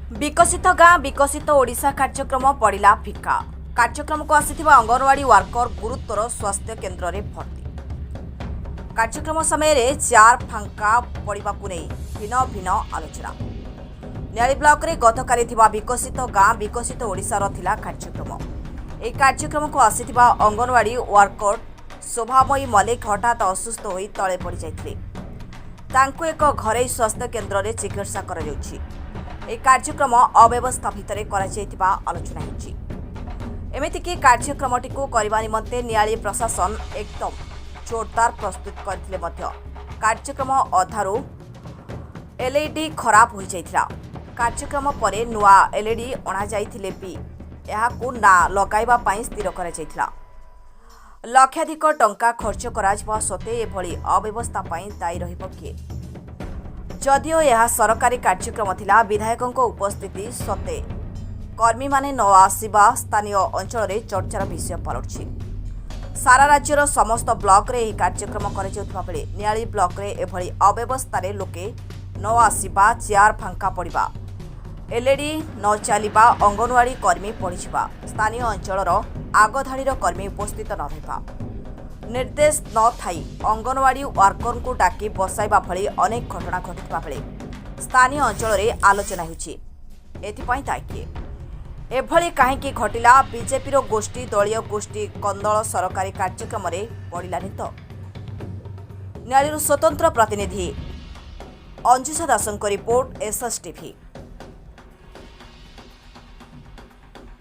विकसित गाँ विकसित ओडिशा कार्यक्रम पड़ा फिका। कार्यक्रम को आसिथिबा अंगनवाड़ी वर्कर गुरुत्वर स्वास्थ्य केन्द्र में भर्ती। कार्यक्रम समय चार फांका पड़ाकू नहीं भिन्न भिन्न आलोचना। नियाली ब्लॉक रे गतकाली थिबा विकसित गाँ विकसित ओडिशार थिला कार्यक्रम। ए कार्यक्रम को आसिथिबा अंगनवाड़ी वर्कर शोभामयी मल्लिक हठात असुस्थ होई तळे पड़ी जाइथिले। तांको एक घरोई स्वास्थ्य केन्द्र में चिकित्सा करा जाउछि। ए कार्यक्रम अव्यवस्था भितर करा आलोचना होछि। एमितिकी कार्यक्रमटी को करबा निमंते नियाली प्रशासन एकदम जोरदार प्रस्तुत करथिले मध्य कार्यक्रम अधारू एलईडी खराब हो जाइथिला। कार्यक्रम परे नुआ एलईडी अणा जाइथिले भी एहाकू ना लगाइबा पई स्थिर करा जाइथिला। लक्षाधिक टंका खर्च करा सत्वे एभली अव्यवस्था पई दायी रहिबो किए? जदिओ यह सरकारी कार्यक्रम थिला, विधायकों उपस्थिति सत्वे कर्मी माने न आसिबा स्थानीय अंचल में चर्चार विषय पलटछि। सारा राज्यर समस्त ब्लॉक रे कार्यक्रम कर बेले नियाली ब्लॉक रे एभली अव्यवस्था लोके न आसिबा, चेयर फांका पड़ा, एलईडी न चलिबा, अंगनवाड़ी कर्मी पड़ीजा, स्थानीय अंचलर आगधाड़ीर कर्मी उपस्थित न रहा, निर्देश न थाई अंगनवाड़ी वर्कर को डाकी बसाइबा भली अनेक घटना घटिबा बेले स्थानीय अंचल में आलोचना होछि। एथिपई दायी एभली काहेकि घटिला? बीजेपी गोष्ठी दलीय गोष्ठी कंदल सरकारी कार्यक्रम में पड़ानी तो? नियाली स्वतंत्र प्रतिनिधि अंजुषा दासଙ୍କ रिपोर्ट एसएस टीवी।